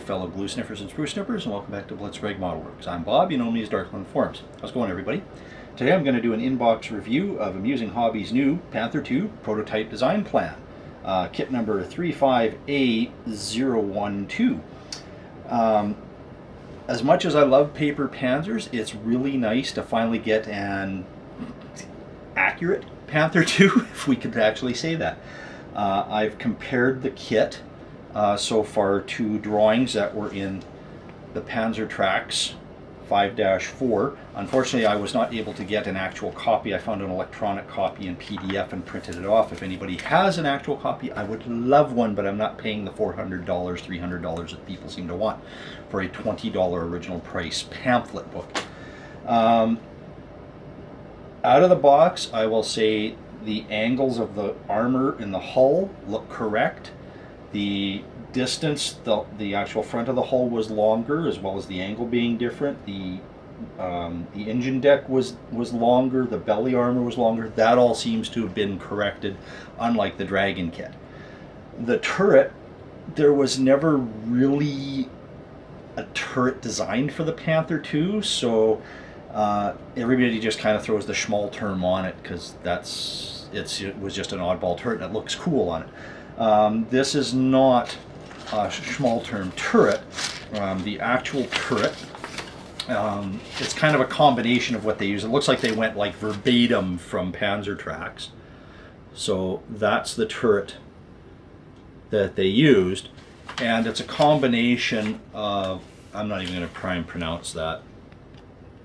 fellow glue sniffers and spruce snippers, and welcome back to Blitzkrieg Model Works. I'm Bob, you know me as Darkland Forums. How's it going, everybody? Today I'm going to do an in-box review of Amusing Hobby's new Panther II prototype design plan, kit number 35A012. As much as I love paper panzers, it's really nice to finally get an accurate Panther II, if we could actually say that. I've compared the kit so far to drawings that were in the Panzer Tracts 5-4. Unfortunately, I was not able to get an actual copy. I found an electronic copy in PDF and printed it off. If anybody has an actual copy, I would love one, but I'm not paying the $400, $300 that people seem to want for a $20 original price pamphlet book. Out of the box, I will say the angles of the armor in the hull look correct. The distance, the actual front of the hull was longer, as well as the angle being different. The engine deck was longer, the belly armor was longer. That all seems to have been corrected, unlike the Dragon kit. The turret, there was never really a turret designed for the Panther II, so everybody just kind of throws the schmal term on it because it was just an oddball turret and it looks cool on it. This is not a schmal term turret. The actual turret, it's kind of a combination of what they use. It looks like they went like verbatim from Panzer Tracts. So that's the turret that they used, and it's a combination of, I'm not even going to try and pronounce that.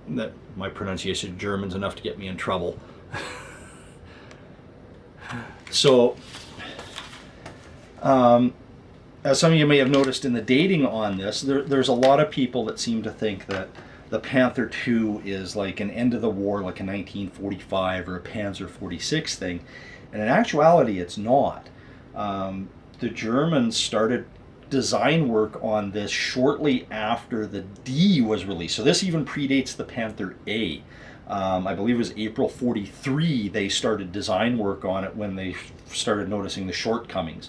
That my pronunciation of German's enough to get me in trouble. So, as some of you may have noticed in the dating on this, there's a lot of people that seem to think that the Panther II is like an end of the war, like a 1945 or a Panzer 46 thing, and in actuality it's not. The Germans started design work on this shortly after the D was released, so this even predates the Panther A. I believe it was April 43 they started design work on it when they started noticing the shortcomings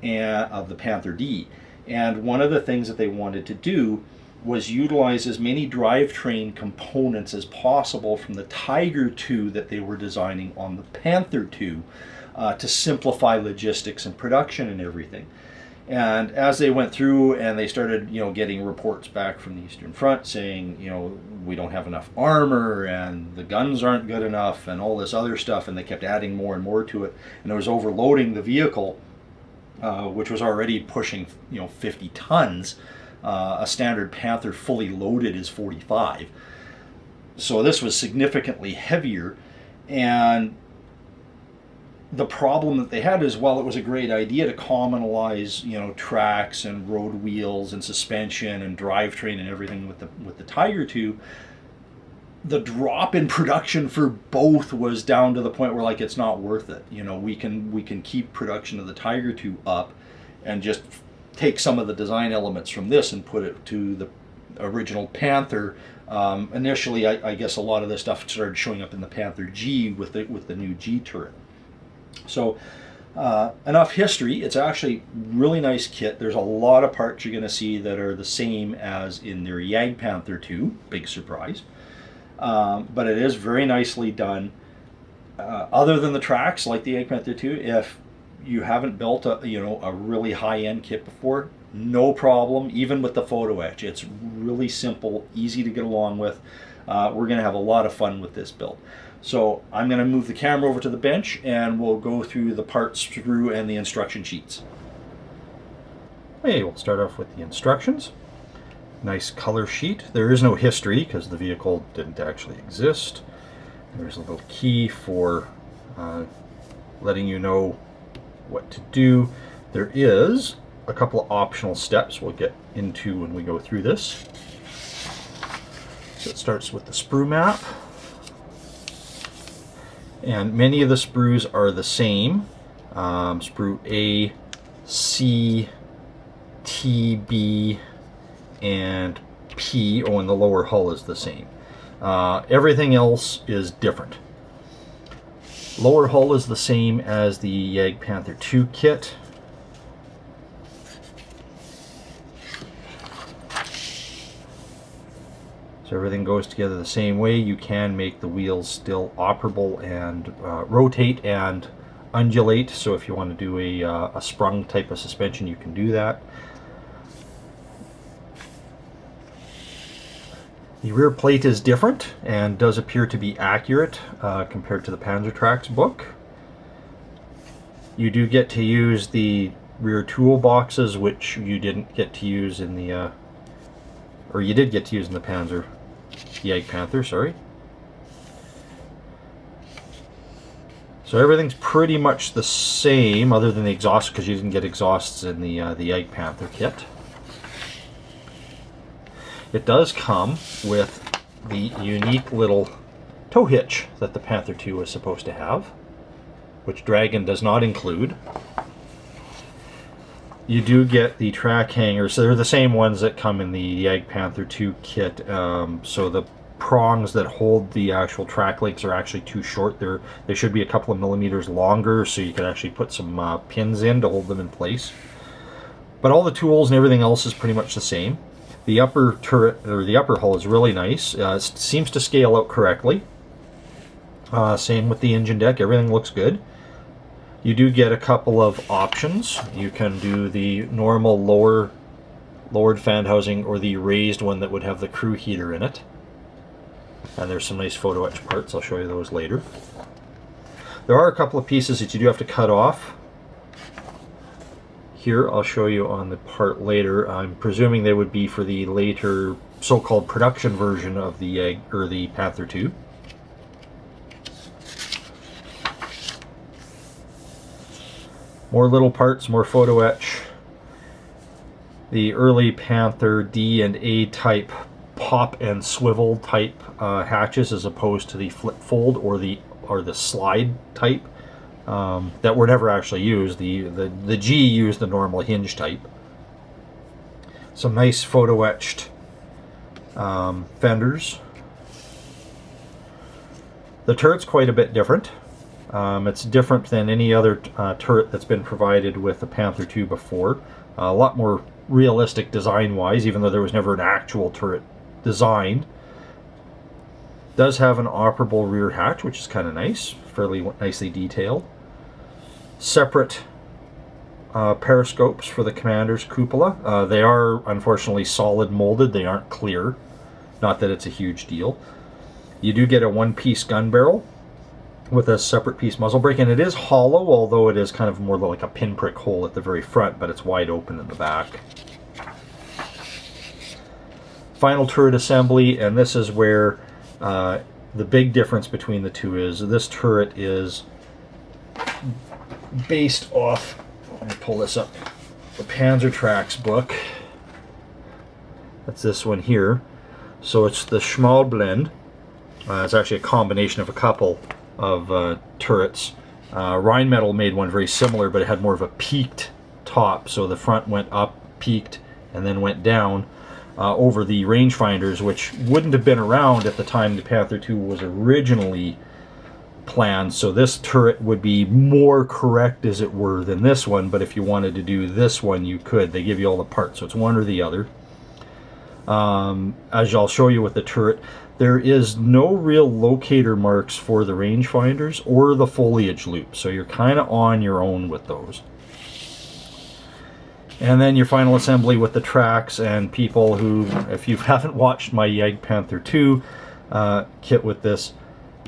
of the Panther D. And one of the things that they wanted to do was utilize as many drivetrain components as possible from the Tiger II that they were designing on the Panther II to simplify logistics and production and everything. And as they went through and they started, getting reports back from the Eastern Front saying, we don't have enough armor and the guns aren't good enough and all this other stuff, and they kept adding more and more to it, and it was overloading the vehicle, which was already pushing, 50 tons. A standard Panther fully loaded is 45. So this was significantly heavier, and the problem that they had is, while it was a great idea to commonalize, tracks and road wheels and suspension and drivetrain and everything with the Tiger II, the drop in production for both was down to the point where, like, it's not worth it. We can keep production of the Tiger II up and just take some of the design elements from this and put it to the original Panther. Initially, I guess a lot of this stuff started showing up in the Panther G with the new G turret. So enough history. It's actually really nice kit. There's a lot of parts you're going to see that are the same as in their Jagdpanther II. Big surprise. But it is very nicely done. Other than the tracks, like the Jagdpanther II, if you haven't built a really high-end kit before, no problem. Even with the Photoetch, it's really simple, easy to get along with. We're going to have a lot of fun with this build. So I'm going to move the camera over to the bench and we'll go through the parts through and the instruction sheets. Okay, we'll start off with the instructions. Nice color sheet. There is no history because the vehicle didn't actually exist. There's a little key for letting you know what to do. There is a couple of optional steps we'll get into when we go through this. So it starts with the sprue map. And many of the sprues are the same. Sprue A, C, T, B, and P. Oh, and the lower hull is the same. Everything else is different. Lower hull is the same as the Jagdpanther II kit. So everything goes together the same way. You can make the wheels still operable and rotate and undulate. So if you want to do a sprung type of suspension, you can do that. The rear plate is different and does appear to be accurate compared to the Panzer Tracts book. You do get to use the rear toolboxes, which you didn't get to use in the, or you did get to use in the Jagdpanther, sorry. So everything's pretty much the same, other than the exhaust, because you didn't get exhausts in the Jagdpanther kit. It does come with the unique little tow hitch that the Panther II was supposed to have, which Dragon does not include. You do get the track hangers, so they're the same ones that come in the Jagdpanther II kit. So the prongs that hold the actual track links are actually too short. They should be a couple of millimeters longer, so you can actually put some pins in to hold them in place. But all the tools and everything else is pretty much the same. The upper turret, or the upper hull, is really nice. It seems to scale out correctly. Same with the engine deck. Everything looks good. You do get a couple of options. You can do the normal lowered fan housing, or the raised one that would have the crew heater in it. And there's some nice Photoetch parts. I'll show you those later. There are a couple of pieces that you do have to cut off. Here, I'll show you on the part later. I'm presuming they would be for the later so-called production version of the Panther II. More little parts, more Photoetch. The early Panther D and A type pop and swivel type hatches, as opposed to the flip fold or the slide type that were never actually used. The G used the normal hinge type. Some nice photo-etched fenders. The turret's quite a bit different. It's different than any other turret that's been provided with the Panther II before. A lot more realistic design-wise, even though there was never an actual turret designed. Does have an operable rear hatch, which is kind of nice, fairly nicely detailed. Separate periscopes for the commander's cupola. They are unfortunately solid molded, they aren't clear. Not that it's a huge deal. You do get a one-piece gun barrel with a separate piece muzzle brake, and it is hollow, although it is kind of more like a pinprick hole at the very front, but it's wide open in the back. Final turret assembly, and this is where the big difference between the two is. This turret is based off, let me pull this up, the Panzer Tracts book. That's this one here. So it's the Schmal blend. It's actually a combination of a couple of turrets. Rheinmetall made one very similar, but it had more of a peaked top, so the front went up, peaked, and then went down over the rangefinders, which wouldn't have been around at the time the Panther II was originally planned. So this turret would be more correct, as it were, than this one, but if you wanted to do this one, you could. They give you all the parts, so it's one or the other. As I'll show you with the turret, there is no real locator marks for the rangefinders or the foliage loop, so you're kind of on your own with those. And then your final assembly with the tracks, and people who, if you haven't watched my Jagdpanther II kit with this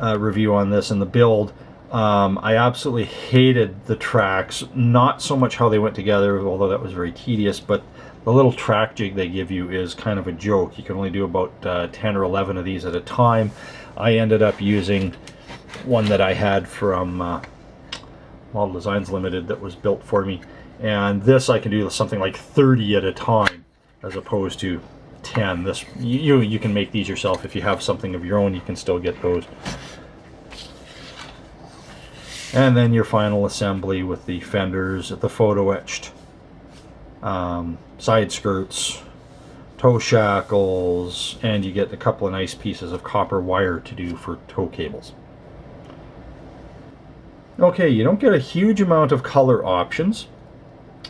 review on this and the build, I absolutely hated the tracks. Not so much how they went together, although that was very tedious, but the little track jig they give you is kind of a joke. You can only do about 10 or 11 of these at a time. I ended up using one that I had from Model Designs Limited that was built for me. And this I can do something like 30 at a time, as opposed to 10. This you can make these yourself. If you have something of your own, you can still get those. And then your final assembly with the fenders, the photo etched side skirts, tow shackles, and you get a couple of nice pieces of copper wire to do for tow cables. Okay, you don't get a huge amount of color options.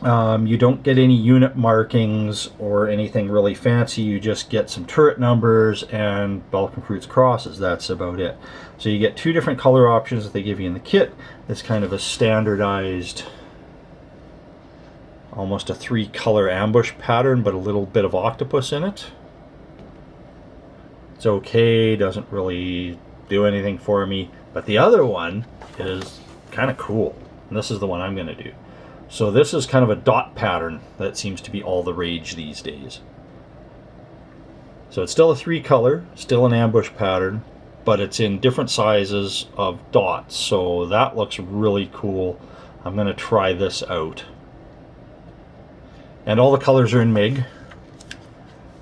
You don't get any unit markings or anything really fancy. You just get some turret numbers and Balkan Fruits crosses. That's about it. So you get two different color options that they give you in the kit. It's kind of a standardized, almost a 3-color ambush pattern, but a little bit of octopus in it. It's okay, doesn't really do anything for me. But the other one is kind of cool. And this is the one I'm going to do. So this is kind of a dot pattern that seems to be all the rage these days. So it's still a 3-color, still an ambush pattern, but it's in different sizes of dots. So that looks really cool. I'm going to try this out. And all the colors are in MIG.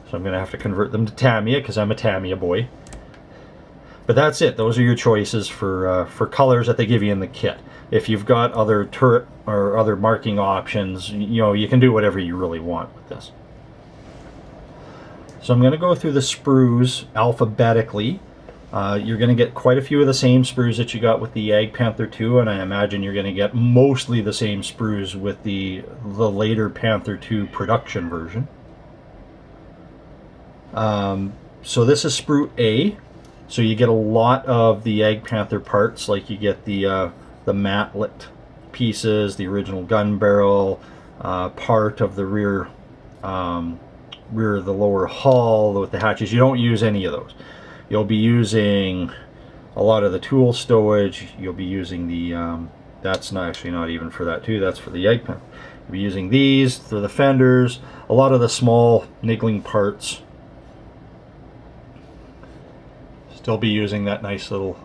So I'm going to have to convert them to Tamiya because I'm a Tamiya boy. But that's it. Those are your choices for colors that they give you in the kit. If you've got other turret or other marking options, you know, you can do whatever you really want with this. So I'm going to go through the sprues alphabetically. You're going to get quite a few of the same sprues that you got with the Jagdpanther II, and I imagine you're going to get mostly the same sprues with the later Panther II production version. So this is sprue A. So you get a lot of the Jagdpanther parts, like you get the matlet pieces, the original gun barrel, part of the rear of the lower hull with the hatches. You don't use any of those. You'll be using a lot of the tool stowage. You'll be using the that's not even for that too. That's for the Jagdpanther. You'll be using these for the fenders. A lot of the small niggling parts. Still be using that nice little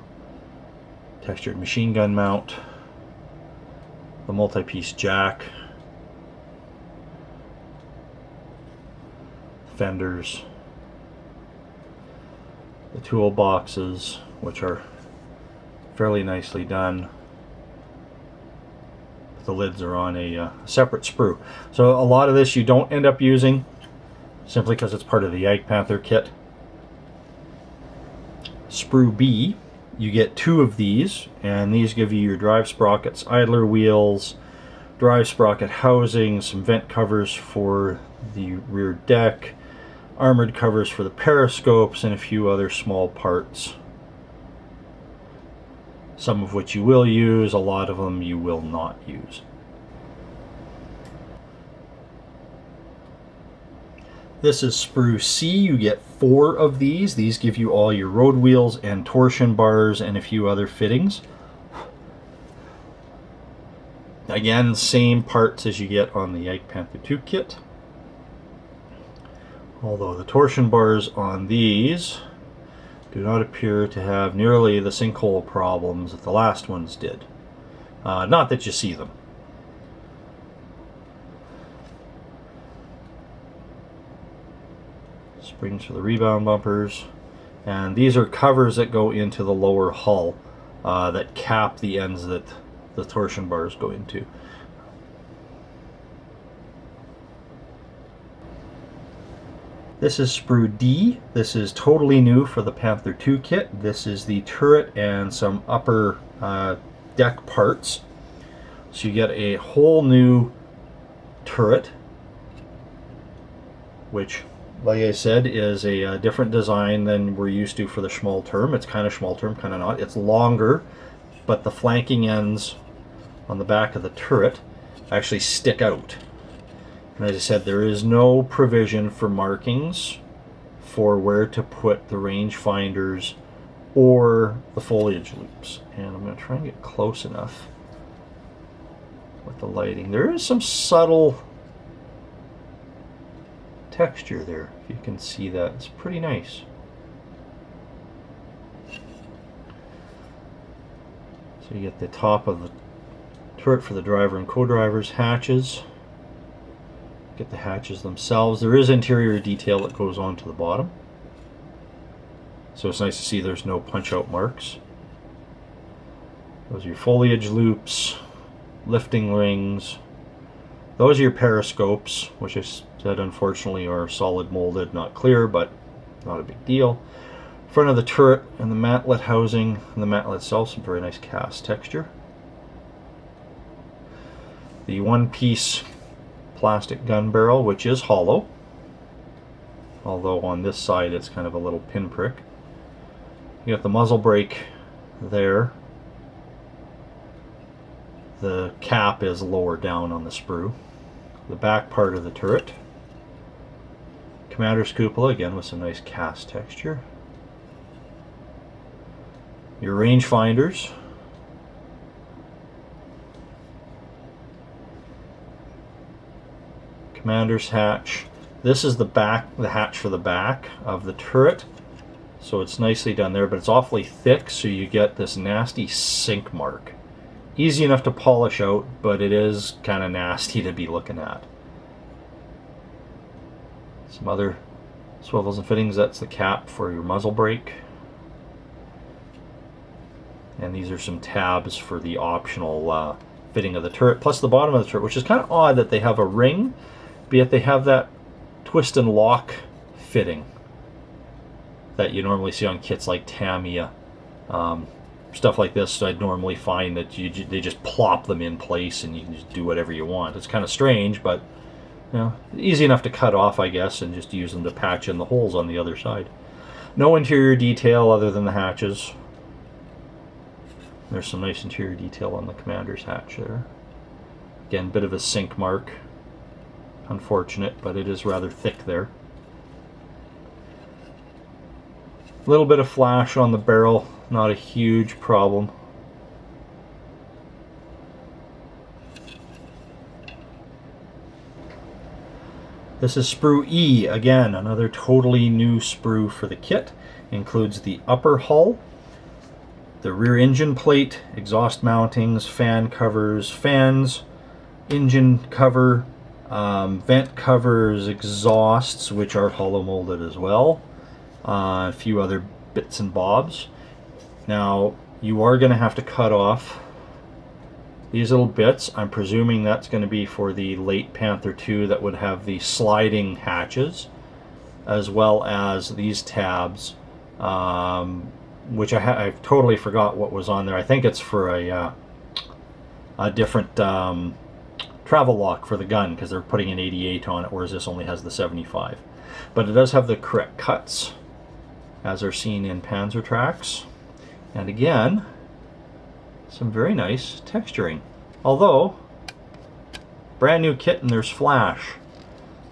textured machine gun mount, the multi-piece jack, fenders, the toolboxes, which are fairly nicely done. The lids are on a separate sprue. So a lot of this you don't end up using simply because it's part of the Jagdpanther kit. Sprue B, you get 2 of these, and these give you your drive sprockets, idler wheels, drive sprocket housing, some vent covers for the rear deck, armored covers for the periscopes, and a few other small parts. Some of which you will use, a lot of them you will not use. This is sprue C. You get 4 of these. These give you all your road wheels and torsion bars and a few other fittings. Again, same parts as you get on the Jagdpanther II kit. Although the torsion bars on these do not appear to have nearly the sinkhole problems that the last ones did. Not that you see them. Springs for the rebound bumpers, and these are covers that go into the lower hull that cap the ends that the torsion bars go into. This is sprue D. This is totally new for the Panther II kit. This is the turret and some upper deck parts. So you get a whole new turret, which, like I said, is a different design than we're used to for the small term. It's kind of small term, kind of not. It's longer, but the flanking ends on the back of the turret actually stick out. And as I said, there is no provision for markings for where to put the range finders or the foliage loops. And I'm going to try and get close enough with the lighting. There is some subtle texture there, if you can see that. It's pretty nice. So you get the top of the turret for the driver and co-driver's hatches. Get the hatches themselves. There is interior detail that goes on to the bottom. So it's nice to see there's no punch-out marks. Those are your foliage loops, lifting rings. Those are your periscopes, which I said unfortunately are solid molded, not clear, but not a big deal. Front of the turret and the matlet housing, and the matlet itself, some very nice cast texture. The one-piece plastic gun barrel, which is hollow, although on this side it's kind of a little pinprick. You got the muzzle brake there. The cap is lower down on the sprue. The back part of the turret. Commander's cupola, again with some nice cast texture. Your rangefinders. Commander's hatch. This is the hatch for the back of the turret. So it's nicely done there, but it's awfully thick, so you get this nasty sink mark. Easy enough to polish out, but it is kind of nasty to be looking at. Some other swivels and fittings. That's the cap for your muzzle brake. And these are some tabs for the optional fitting of the turret, plus the bottom of the turret, which is kind of odd that they have a ring, but yet they have that twist and lock fitting that you normally see on kits like Tamiya. Stuff like this, I'd normally find that they just plop them in place and you can just do whatever you want. It's kind of strange, but you know, easy enough to cut off, I guess, and just use them to patch in the holes on the other side. No interior detail other than the hatches. There's some nice interior detail on the commander's hatch there. Again, bit of a sink mark. Unfortunate, but it is rather thick there. A little bit of flash on the barrel, not a huge problem. This is sprue E, again, another totally new sprue for the kit. Includes the upper hull, the rear engine plate, exhaust mountings, fan covers, fans, engine cover, vent covers, exhausts, which are hollow molded as well, a few other bits and bobs. Now, you are going to have to cut off these little bits. I'm presuming that's going to be for the late Panther II that would have the sliding hatches, as well as these tabs, which I've totally forgot what was on there. I think it's for a different travel lock for the gun, because they're putting an 88 on it, whereas this only has the 75. But it does have the correct cuts, as are seen in Panzer Tracts. And again, some very nice texturing. Although, brand new kit and there's flash.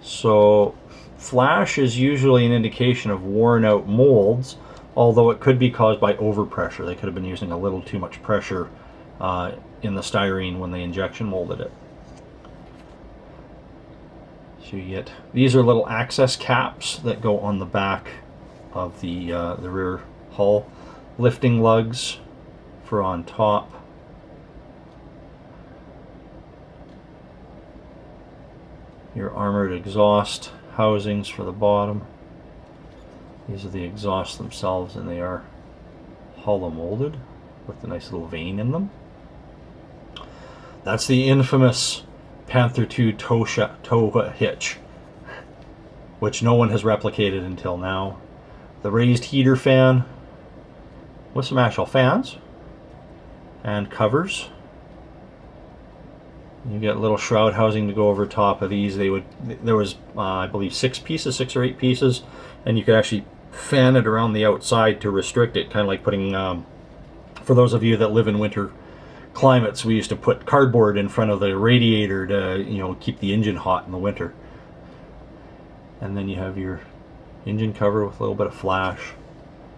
So, flash is usually an indication of worn out molds, although it could be caused by overpressure. They could have been using a little too much pressure in the styrene when they injection molded it. So you get, these are little access caps that go on the back of the rear hull. Lifting lugs for on top. Your armored exhaust housings for the bottom. These are the exhausts themselves, and they are hollow molded with a nice little vein in them. That's the infamous Panther II tow hitch, which no one has replicated until now. The raised heater fan with some actual fans and covers. You get a little shroud housing to go over top of these. There was I believe 6 or 8 pieces, and you could actually fan it around the outside to restrict it, kind of like putting, for those of you that live in winter climates, we used to put cardboard in front of the radiator to, you know, keep the engine hot in the winter. And then you have your engine cover with a little bit of flash.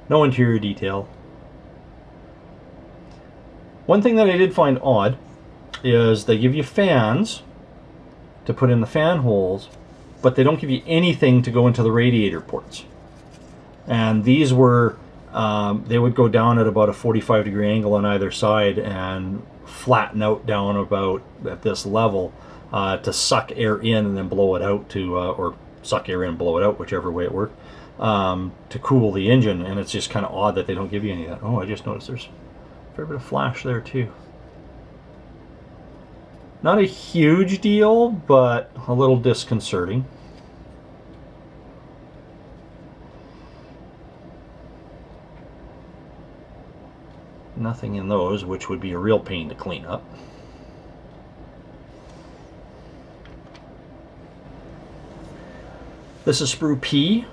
No interior detail. One thing that I did find odd is they give you fans to put in the fan holes, but they don't give you anything to go into the radiator ports. And these were, they would go down at about a 45-degree angle on either side and flatten out down about at this level to suck air in and then blow it out to, or suck air in and blow it out, whichever way it worked, to cool the engine. And it's just kind of odd that they don't give you any of that. Oh, I just noticed there's a fair bit of flash there too. Not a huge deal, but a little disconcerting. Nothing in those, which would be a real pain to clean up. This is sprue P.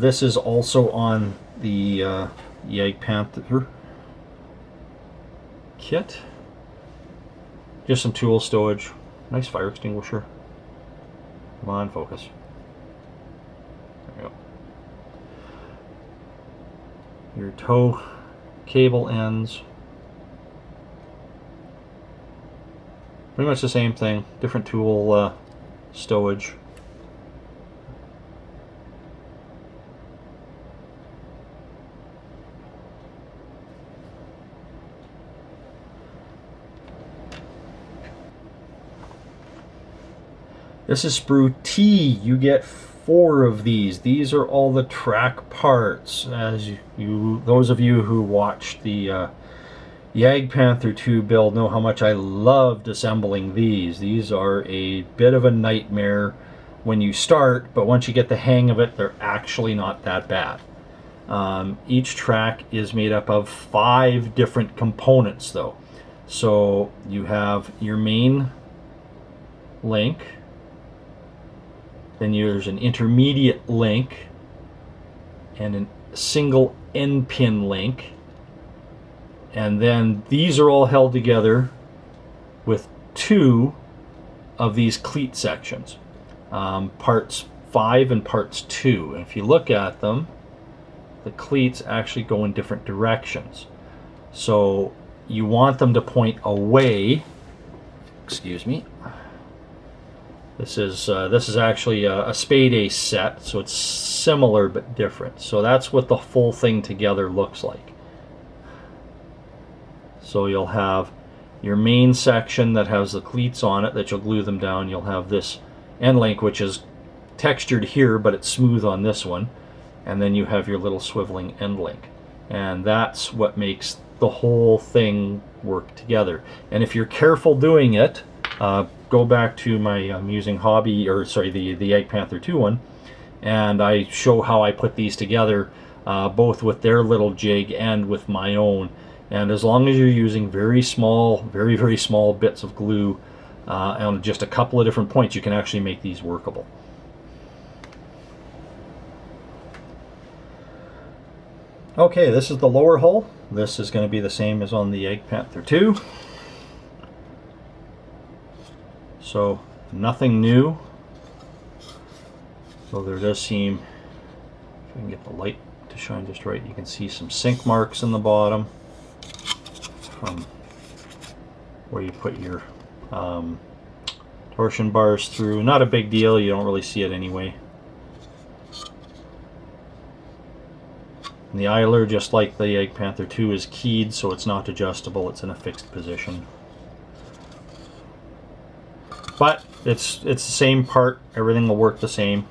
This is also on the Jagdpanther kit. Just some tool stowage. Nice fire extinguisher. Come on, focus. There you go. Your tow cable ends. Pretty much the same thing. Different tool stowage. This is sprue T. You get 4 of these. These are all the track parts. As those of you who watched the Jagdpanther II build know how much I loved assembling these. These are a bit of a nightmare when you start, but once you get the hang of it, they're actually not that bad. Each track is made up of 5 different components, though. So you have your main link. Then there's an intermediate link and a single end pin link. And then these are all held together with 2 of these cleat sections. Parts 5 and parts 2. And if you look at them, the cleats actually go in different directions. So you want them to point away. Excuse me. This is actually a spade ace set, so it's similar but different. So that's what the full thing together looks like. So you'll have your main section that has the cleats on it that you'll glue them down. You'll have this end link, which is textured here, but it's smooth on this one. And then you have your little swiveling end link. And that's what makes the whole thing work together. And if you're careful doing it, go back to my Amusing Hobby, or sorry, the Jagdpanther II one, and I show how I put these together, both with their little jig and with my own. And as long as you're using very small, very small bits of glue on just a couple of different points, you can actually make these workable. Okay, this is the lower hull. This is going to be the same as on the Jagdpanther II. So nothing new. So there does seem, if we can get the light to shine just right, you can see some sink marks in the bottom from where you put your torsion bars through. Not a big deal, you don't really see it anyway. And the idler, just like the Jagdpanther II, is keyed, so it's not adjustable, it's in a fixed position. But it's the same part, everything will work the same.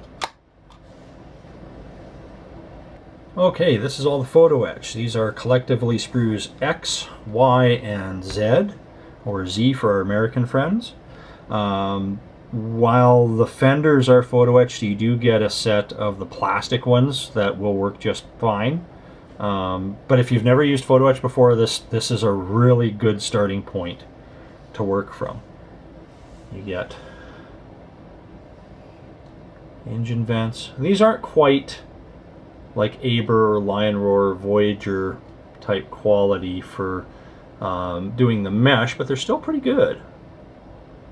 Okay, this is all the Photoetch. These are collectively Sprues X, Y, and Z, or Z for our American friends. While the fenders are Photoetched, you do get a set of the plastic ones that will work just fine. But if you've never used Photoetch before, this is a really good starting point to work from. You get engine vents. These aren't quite like Aber or Lion Roar or Voyager type quality for doing the mesh, but they're still pretty good.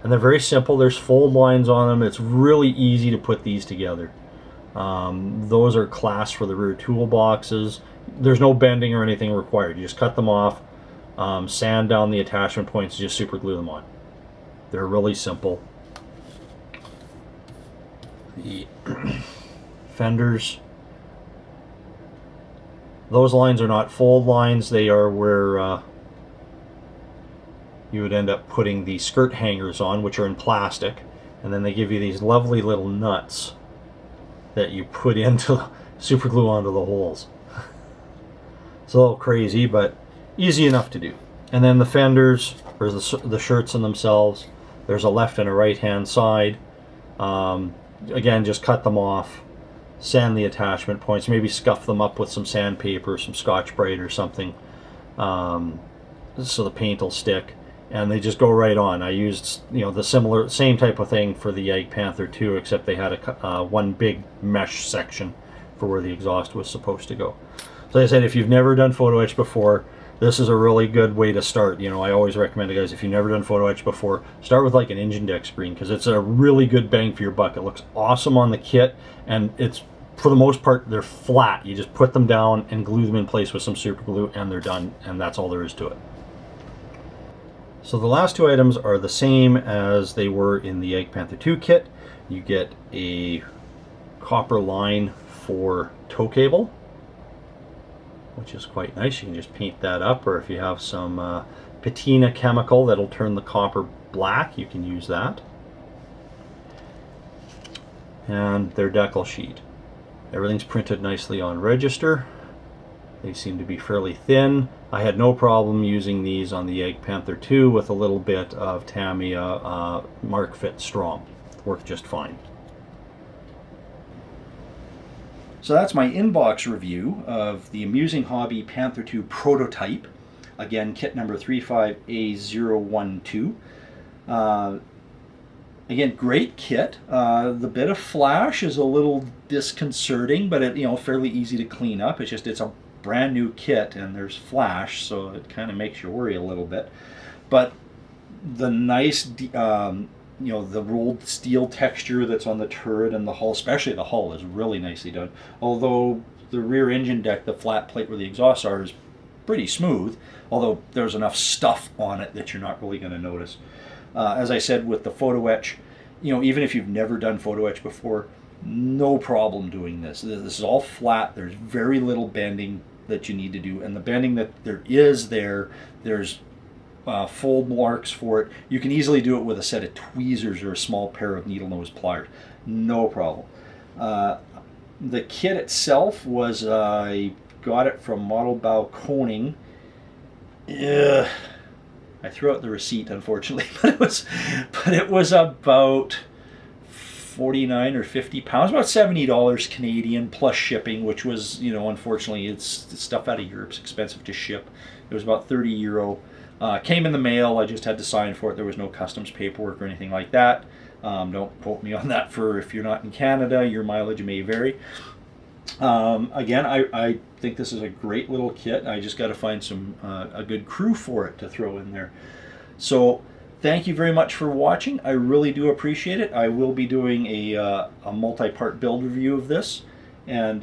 And they're very simple. There's fold lines on them. It's really easy to put these together. Those are classed for the rear toolboxes. There's no bending or anything required. You just cut them off, sand down the attachment points, just super glue them on. They're really simple. The fenders, those lines are not fold lines. They are where you would end up putting the skirt hangers on, which are in plastic, and then they give you these lovely little nuts that you put into super glue onto the holes. It's a little crazy, but easy enough to do. And then the fenders, or the shirts in themselves, there's a left and a right hand side. Again, just cut them off, sand the attachment points, maybe scuff them up with some sandpaper, some Scotch-Brite or something, so the paint will stick. and they just go right on. I used, you know, the same type of thing for the Jagdpanther II, except they had a one big mesh section for where the exhaust was supposed to go. So like I said, if you've never done photo etch before, this is a really good way to start. You know, I always recommend it, guys, if you've never done photo etch before, start with like an engine deck screen, because it's a really good bang for your buck. It looks awesome on the kit, and it's, for the most part, they're flat. You just put them down and glue them in place with some super glue, and they're done, and that's all there is to it. So the last two items are the same as they were in the Jagdpanther II kit. You get a copper line for tow cable, which is quite nice. You can just paint that up, or if you have some patina chemical that'll turn the copper black, you can use that. And their Deckle sheet. Everything's printed nicely on register. They seem to be fairly thin. I had no problem using these on the Jagdpanther II with a little bit of Tamiya Mark Fit Strong. Worked just fine. So that's my inbox review of the Amusing Hobby Panther II prototype. Again, kit number 35A012. Again, great kit. The bit of flash is a little disconcerting, but it, you know, fairly easy to clean up. It's just, it's a brand new kit and there's flash, so it kind of makes you worry a little bit. But the nice, you know, the rolled steel texture that's on the turret and the hull, especially the hull, is really nicely done. Although the rear engine deck, the flat plate where the exhausts are, is pretty smooth, although there's enough stuff on it that you're not really going to notice. As I said with the photo etch, you know, even if you've never done photo etch before, no problem doing this. This is all flat. There's very little bending that you need to do, and the bending that there's fold marks for it. You can easily do it with a set of tweezers or a small pair of needle nose pliers. No problem. The kit itself was, I got it from Model Bow Koning. I threw out the receipt, unfortunately, but it was about 49 or 50 pounds, about $70 Canadian plus shipping, which was, you know, unfortunately, it's stuff out of Europe's expensive to ship. It was about 30 euro. Came in the mail. I just had to sign for it. There was no customs paperwork or anything like that. Don't quote me on that, for if you're not in Canada, your mileage may vary. Again, I think this is a great little kit. I just got to find a good crew for it to throw in there. So thank you very much for watching. I really do appreciate it. I will be doing a multi-part build review of this, and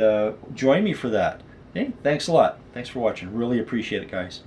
join me for that. Okay, thanks a lot. Thanks for watching. Really appreciate it, guys.